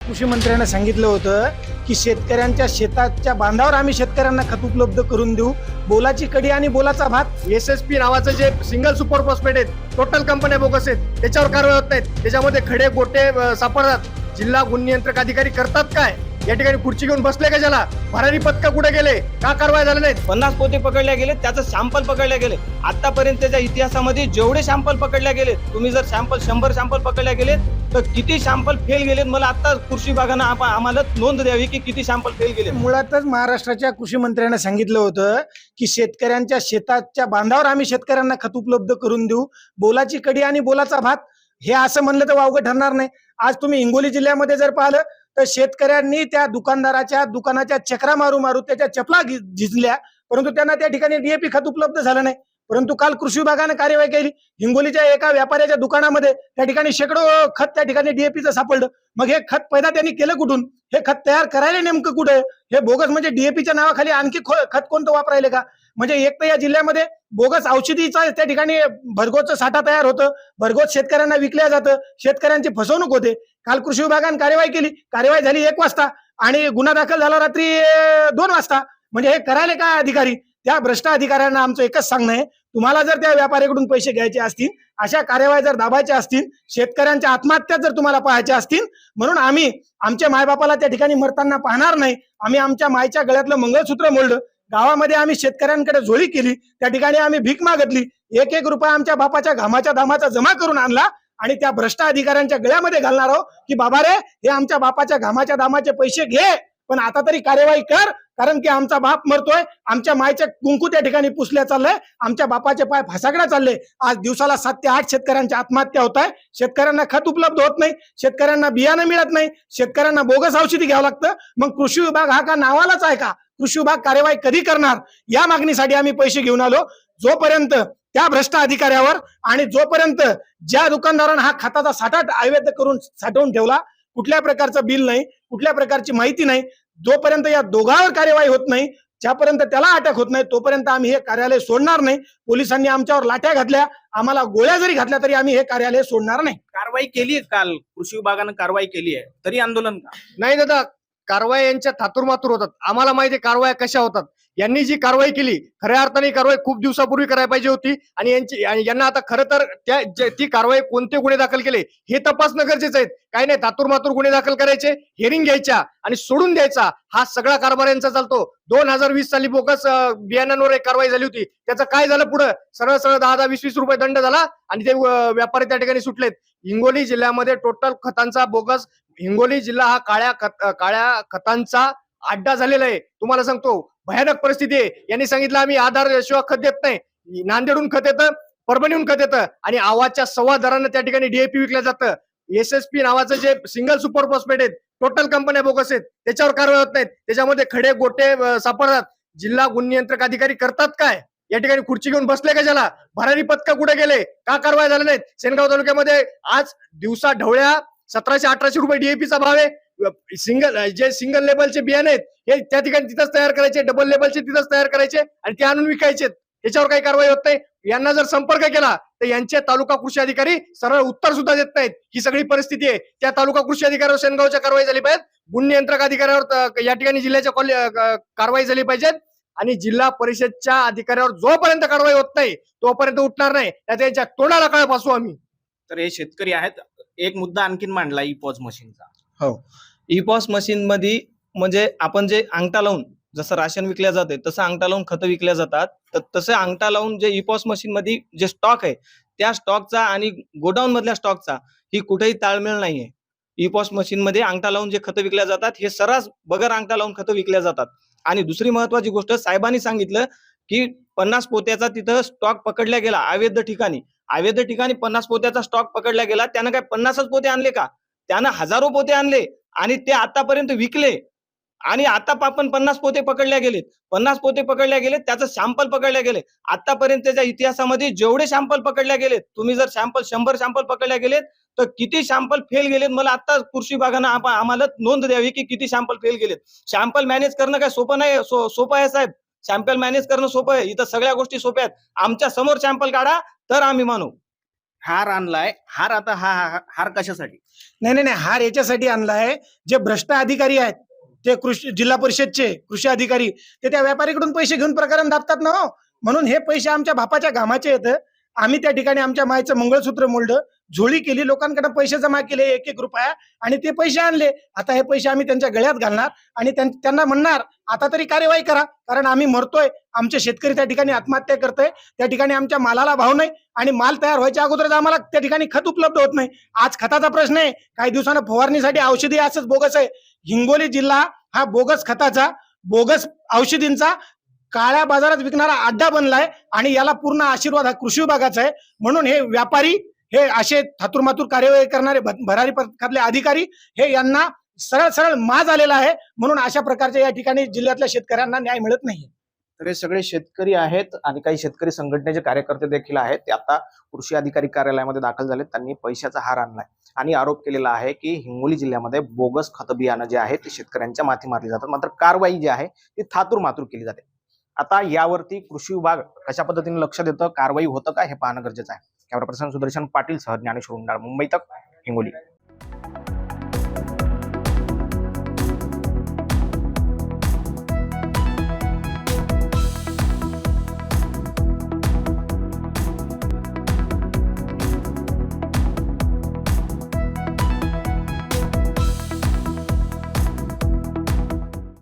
कृषी मंत्र्यांना सांगितलं होतं की शेतकऱ्यांच्या शेताच्या बांधावर आम्ही शेतकऱ्यांना खत उपलब्ध करून देऊ. बोलाची कडी आणि बोलाचा भात. SSP नावाचं जे सिंगल सुपर फॉस्फेट आहेत, टोटल कंपन्या बोगस आहेत, त्याच्यावर कारवाई होत नाहीत. त्याच्यामध्ये खडे गोटे सापडतात. जिल्हा गुण नियंत्रक अधिकारी करतात काय? या ठिकाणी खुर्ची घेऊन बसले का? ज्याला भरारी पथक कुठे गेले? का कारवाई झाले नाहीत? 50 पोते पकडले गेले, त्याचं सॅम्पल पकडले गेले. आतापर्यंतच्या इतिहासामध्ये जेवढे सॅम्पल पकडले गेले, तुम्ही जर 100 सॅम्पल पकडले गेले तर किती सॅम्पल फेल गेलेत? मला आता कृषी विभागानं आम्हाला नोंद द्यावी की किती सॅम्पल फेल गेले. मुळातच महाराष्ट्राच्या कृषी मंत्र्यांना सांगितलं होतं की शेतकऱ्यांच्या शेताच्या बांधावर आम्ही शेतकऱ्यांना खत उपलब्ध करून देऊ. बोलाची कडी आणि बोलाचा भात. हे असं म्हणलं तर वावगं ठरणार नाही. आज तुम्ही हिंगोली जिल्ह्यामध्ये जर पाहिलं तर शेतकऱ्यांनी त्या दुकानदाराच्या दुकानाच्या चक्रा मारू मारू त्याच्या चपला झिजल्या, परंतु त्यांना त्या ठिकाणी DAP खत उपलब्ध झालं नाही. परंतु काल कृषी विभागाने कार्यवाही केली. हिंगोलीच्या एका व्यापाऱ्याच्या दुकानामध्ये त्या ठिकाणी शेकडो खत त्या ठिकाणी DAPचं सापडलं. मग हे खत पैदा त्यांनी केलं कुठून? हे खत तयार करायला नेमकं कुठे? हे बोगस म्हणजे DAPच्या नावाखाली आणखी खत कोणतं वापरायले का? म्हणजे एक तर या जिल्ह्यामध्ये बोगस औषधीचा त्या ठिकाणी भरघोस साठा तयार होतं, भरघोस शेतकऱ्यांना विकल्या जातं, शेतकऱ्यांची फसवणूक होते. काल कृषी विभागाने कार्यवाही केली. कार्यवाही झाली 1 वाजता आणि गुन्हा दाखल झाला रात्री 2 वाजता. म्हणजे हे करायला काय अधिकारी? त्या भ्रष्ट अधिकाऱ्यांना आमचं एकच सांगणं आहे, तुम्हाला जर त्या व्यापाऱ्याकडून पैसे घ्यायचे असतील, अशा कार्यवाही जर दाबायच्या असतील, शेतकऱ्यांच्या आत्महत्या जर तुम्हाला पाहायच्या असतील, म्हणून आम्ही आमच्या मायबापाला त्या ठिकाणी मरताना पाहणार नाही. आम्ही आमच्या मायच्या गळ्यातलं मंगळसूत्र मोडलं. गावामध्ये आम्ही शेतकऱ्यांकडे झोळी केली. त्या ठिकाणी आम्ही भीक मागितली. 1-1 रुपया आमच्या बापाच्या घामाच्या दामाचा जमा करून आणला आणि त्या भ्रष्ट अधिकाऱ्यांच्या गळ्यामध्ये घालणार आहोत की बाबा रे, हे आमच्या बापाच्या घामाच्या दामाचे पैसे घे, पण आता तरी कार्यवाही कर, कारण की आमचा बाप मरतोय. आमच्या मायच्या कुंकू त्या ठिकाणी पुसल्या चाललंय. आमच्या बापाचे पाय फासाकडे चालले. आज दिवसाला 7 ते 8 शेतकऱ्यांच्या आत्महत्या होत आहे. शेतकऱ्यांना खत उपलब्ध होत नाही, शेतकऱ्यांना बियाणं मिळत नाही, शेतकऱ्यांना बोगस औषधी घ्यावं लागतं. मग कृषी विभाग हा का नावालाच आहे का? कृषी विभाग कार्यवाही कधी करणार? या मागणीसाठी आम्ही पैसे घेऊन आलो. जोपर्यंत त्या भ्रष्ट अधिकाऱ्यावर आणि जोपर्यंत ज्या दुकानदारांना हा खताचा साठा अवैध करून साठवून ठेवला, कुठल्या प्रकारचं बिल नाही, कुठल्या प्रकारची माहिती नाही, जोपर्यंत या दोघांवर कार्यवाही होत नाही, ज्यापर्यंत त्याला अटक होत नाही, तोपर्यंत आम्ही हे कार्यालय सोडणार नाही. पोलिसांनी आमच्यावर लाठ्या घातल्या, आम्हाला गोळ्या जरी घातल्या तरी आम्ही हे कार्यालय सोडणार नाही. कारवाई केली काल कृषी विभागानं कारवाई केली आहे, तरी आंदोलन का? नाही दादा, कारवाई यांच्या थातुरमातुर होतात. आम्हाला माहिती कारवाया कशा होतात. यांनी जी कारवाई केली, खऱ्या अर्थाने कारवाई खूप दिवसापूर्वी करायला पाहिजे होती. आणि यांना आता खरं तर ती कारवाई कोणते गुन्हे दाखल केले हे तपासणं गरजेचं आहे. काही नाही, तातुरमातुर गुन्हे दाखल करायचे, हिअरिंग घ्यायच्या आणि सोडून द्यायचा, हा सगळा कारभार यांचा चालतो. 2020 साली बोगस बियाणांवर एक कारवाई झाली होती. त्याचं काय झालं? पुढे सरळ 10-10, 20-20 रुपये दंड झाला आणि ते व्यापारी त्या ठिकाणी सुटलेत. हिंगोली जिल्ह्यामध्ये टोटल खतांचा बोगस, हिंगोली जिल्हा हा काळ्या खतांचा अड्डा झालेला आहे. तुम्हाला सांगतो, भयानक परिस्थिती आहे. यांनी सांगितलं आम्ही आधार शिवाय खत देत नाही. नांदेडहून खत येतं, परभणीहून खत येतं आणि आवाजच्या 1.25 दरानं त्या ठिकाणी DAP विकलं जातं. SSP नावाचं जे सिंगल सुपर फॉस्फेट आहेत, टोटल कंपन्या बोगस आहेत, त्याच्यावर कारवाई होत नाहीत. त्याच्यामध्ये खडे गोटे सापडतात. जिल्हा गुण नियंत्रक अधिकारी करतात काय? या ठिकाणी खुर्ची घेऊन बसले का? ज्याला भरारी पथक कुठे गेले? का कारवाई झाल्या नाहीत? सेनगाव तालुक्यामध्ये आज दिवसा ढवळ्या 1700-1800 रुपये DAPचा भाव आहे. सिंगल लेबलचे बियाणे आहेत, हे त्या ठिकाणी तिथंच तयार करायचे, डबल लेबलचे तिथंच तयार करायचे आणि ते आणून विकायचे. त्याच्यावर काही कारवाई होत नाही. यांना जर संपर्क केला तर यांचे तालुका कृषी अधिकारी सरळ उत्तर सुद्धा देत नाहीत. ही सगळी परिस्थिती आहे. त्या तालुका कृषी अधिकाऱ्यावर सेनगावच्या कारवाई झाली पाहिजे. गुण नियंत्रक अधिकाऱ्यावर या ठिकाणी जिल्ह्याच्या कारवाई झाली पाहिजे आणि जिल्हा परिषदच्या अधिकाऱ्यावर जोपर्यंत कारवाई होत नाही तोपर्यंत उठणार नाही. त्यांच्या तोंडाला काळ पासू आम्ही. तर हे शेतकरी आहेत. एक मुद्दा आणखीन मांडला ई-पॉज मशीनचा. हो, ई-पॉस मशीन मध्ये म्हणजे आपण जे अंगठा लावून जसं राशन विकल्या जाते तसं अंगठा लावून खतं विकल्या जातात, तर तसं अंगठा लावून जे ई-पॉस मशीन मध्ये जे स्टॉक आहे त्या स्टॉकचा आणि गोडाऊन मधल्या स्टॉकचा ही कुठेही ताळमेळ नाहीये. ई-पॉस मशीन मध्ये अंगठा लावून जे खतं विकल्या जातात हे सर्रास बगर अंगठा लावून खतं विकल्या जातात. आणि दुसरी महत्वाची गोष्ट, साहेबांनी सांगितलं की 50 पोत्याचा तिथं स्टॉक पकडला गेला अवैध ठिकाणी. 50 पोत्याचा स्टॉक पकडला गेला. त्यानं काय 50च पोते आणले का? त्यानं हजारो पोते आणले आणि ते आतापर्यंत विकले. आणि आता आपण 50 पोते पकडल्या गेलेत. 50 पोते पकडल्या गेलेत, त्याचं सॅम्पल पकडल्या गेले. आतापर्यंतच्या इतिहासामध्ये जेवढे सॅम्पल पकडल्या गेलेत, तुम्ही जर 100 सॅम्पल पकडल्या गेलेत तर किती सॅम्पल फेल गेलेत? मला आता कृषी विभागानं आम्हाला नोंद द्यावी की किती सॅम्पल फेल गेलेत. सॅम्पल मॅनेज करणं काय सोपं नाही, सोपं आहे साहेब. सॅम्पल मॅनेज करणं सोपं आहे. इथं सगळ्या गोष्टी सोप्या आहेत. आमच्या समोर सॅम्पल काढा तर आम्ही मानू. हार आणलाय. हार आता हार कशासाठी? नाही नाही नाही, हार याच्यासाठी आणलाय, जे भ्रष्ट अधिकारी आहेत ते कृषी जिल्हा परिषदचे कृषी अधिकारी, ते त्या व्यापारीकडून पैसे घेऊन प्रकरण दाबतात ना हो. म्हणून हे पैसे आमच्या बापाच्या घामाचे येतं. आम्ही त्या ठिकाणी आमच्या मायचं मंगळसूत्र मोडलं, झोळी केली, लोकांकडे पैसे जमा केले 1-1 रुपया, आणि ते पैसे आणले. आता हे पैसे आम्ही त्यांच्या गळ्यात घालणार आणि त्यांना म्हणणार आता तरी कार्यवाही करा, कारण आम्ही मरतोय, आमचे शेतकरी त्या ठिकाणी आत्महत्या करतोय, त्या ठिकाणी आमच्या मालाला भाव नाही आणि माल तयार व्हायच्या अगोदरच आम्हाला त्या ठिकाणी खत उपलब्ध होत नाही. आज खताचा प्रश्न आहे, काही दिवसानं फवारणीसाठी औषधी असंच बोगस आहे. हिंगोली जिल्हा हा बोगस खताचा, बोगस औषधींचा काळ्या बाजारात विकणारा अड्डा बनलाय आणि याला पूर्ण आशीर्वाद हा कृषी विभागाचा आहे. म्हणून हे व्यापारी, हे असे थातुरमातुर कार्यवाही करणारे भरारी पथकातले अधिकारी, हे यांना सरळ सरळ माज आलेला आहे. म्हणून अशा प्रकारच्या या ठिकाणी जिल्ह्यातल्या शेतकऱ्यांना न्याय मिळत नाही. तर हे सगळे शेतकरी आहेत आणि काही शेतकरी संघटनेचे कार्यकर्ते देखील आहेत. ते आता कृषी अधिकारी कार्यालयामध्ये दाखल झाले. त्यांनी पैशाचा हार आणलाय आणि आरोप केलेला आहे की हिंगोली जिल्ह्यामध्ये बोगस खत बियाणं जे आहे ते शेतकऱ्यांच्या माथी मारली जातात, मात्र कारवाई जी आहे ती थातूर मातूर केली जाते. आता यावरती कृषी विभाग कशा पद्धतीने लक्ष देतं, कारवाई होतं का, हे पाहणं गरजेचं आहे. कॅमेरा पर्सन सुदर्शन पाटील सह ज्ञानेश्वर उंडाळ, मुंबई तक, हिंगोली.